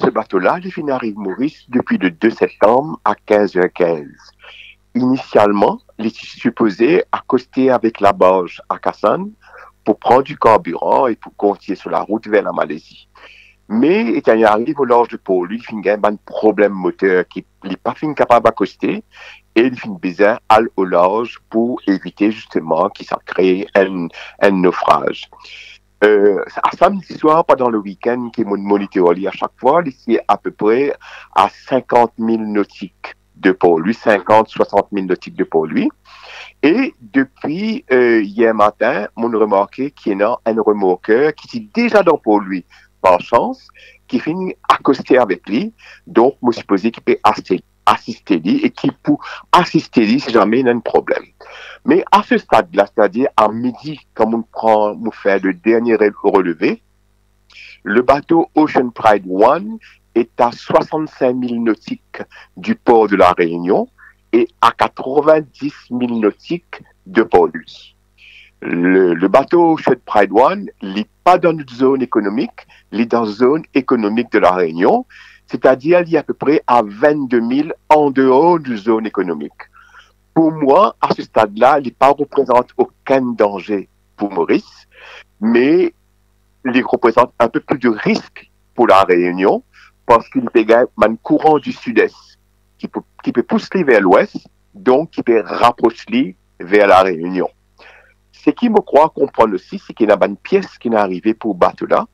Ce bateau-là, il finit à Maurice depuis le 2 septembre à 15h15. Initialement, il était supposé accoster avec la barge à Kassan pour prendre du carburant et pour continuer sur la route vers la Malaisie. Mais étant arrivé au large de Port, il finit un problème moteur qui n'est pas capable d'accoster et il finit besoin d'aller au large pour éviter justement qu'il s'en crée un naufrage. À samedi soir, pendant le week-end, qui est mon moniteur à chaque fois, ici à peu près à 50 000 nautiques de Port-Louis, 50-60 000 nautiques de Port-Louis. Et depuis hier matin, on a remarqué qu'il y a un remorqueur qui est déjà dans Port-Louis, par chance, qui finit accoster avec lui. Donc, je suppose qu'il peut assister lui et qui peut assister lui si jamais il y a un problème. Mais à ce stade-là, c'est-à-dire à midi, quand on fait le dernier relevé, le bateau Ocean Pride 1 est à 65 000 nautiques du port de la Réunion et à 90 000 nautiques de Port-Louis. Le bateau Ocean Pride 1 n'est pas dans une zone économique, il est dans une zone économique de la Réunion, c'est-à-dire il est à peu près à 22 000 en dehors de zone économique. Pour moi, à ce stade-là, il ne représente aucun danger pour Maurice, mais il représente un peu plus de risque pour la Réunion parce qu'il y a un courant du sud-est qui peut pousser vers l'ouest, donc qui peut rapprocher vers la Réunion. Ce qui me croit comprendre aussi, c'est qu'il y a une pièce qui est arrivée pour bateau-là,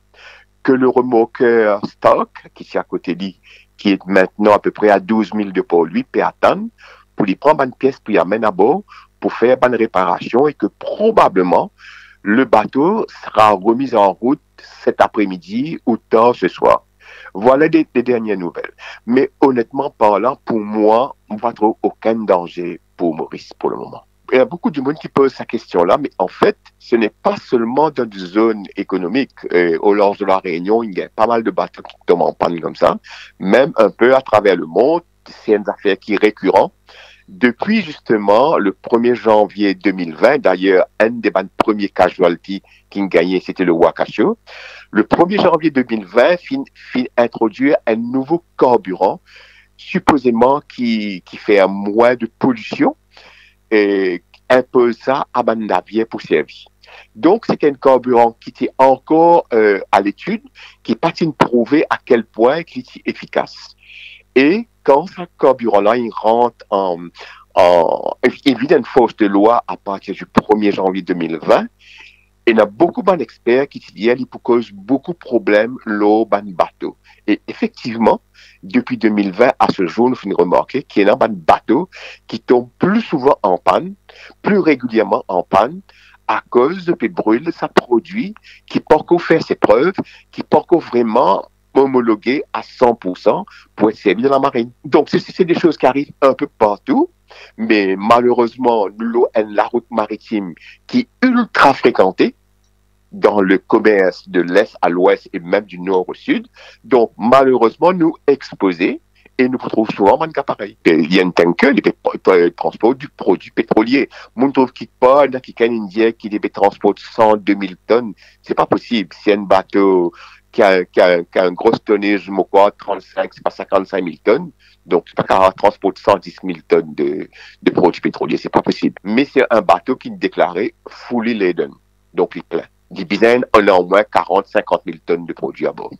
que le remorqueur Stark, qui est à côté de lui, qui est maintenant à peu près à 12 000 de Port-Louis, peut attendre pour lui prendre une pièce pour y amener à bord pour faire une réparation et que probablement le bateau sera remis en route cet après-midi ou tard ce soir. Voilà les dernières nouvelles. Mais honnêtement parlant, pour moi, on ne voit trop aucun danger pour Maurice pour le moment. Il y a beaucoup de monde qui pose cette question-là, mais en fait, ce n'est pas seulement dans une zone économique. Au large de la Réunion, il y a pas mal de bateaux qui tombent en panne comme ça, même un peu à travers le monde. C'est une affaire qui est récurrente. Depuis justement le 1er janvier 2020, d'ailleurs, un des premiers casualties qui ont gagné, c'était le Wakasho. Le 1er janvier 2020, introduit un nouveau carburant, supposément qui fait un moins de pollution, et impose ça à un navire pour servir. Donc, c'est un carburant qui est encore à l'étude, qui n'est pas prouvé à quel point il est efficace. Et quand ce carburant-là, il rentre évidemment une force de loi à partir du 1er janvier 2020, il y a beaucoup d'experts qui disent qu'il peut causer beaucoup de problèmes l'eau dans le bateau. Et effectivement, depuis 2020 à ce jour, nous avons remarqué qu'il y a des bateaux qui tombent plus souvent en panne, plus régulièrement en panne, à cause de brûle, ça produit, qui peut encore faire ses preuves, qui peut encore vraiment homologué à 100% pour être servi dans la marine. Donc, c'est des choses qui arrivent un peu partout, mais malheureusement, la route maritime qui est ultra fréquentée dans le commerce de l'Est à l'Ouest et même du Nord au Sud. Donc, malheureusement, nous exposés et nous retrouvons souvent un cas pareil. Il y a un tanker qui transporte du produit pétrolier. On trouve qu'il pas, qui a un Indien qui transporte 100, 2000 tonnes. C'est pas possible. C'est un bateau qui a un gros tonnage, je me crois, 35, c'est pas 55 000 tonnes. Donc, c'est pas qu'à transporter 110 000 tonnes de produits pétroliers. C'est pas possible. Mais c'est un bateau qui est déclaré fully laden. Donc, il est plein. L'Ibizène, on a au moins 40, 50 000 tonnes de produits à bord.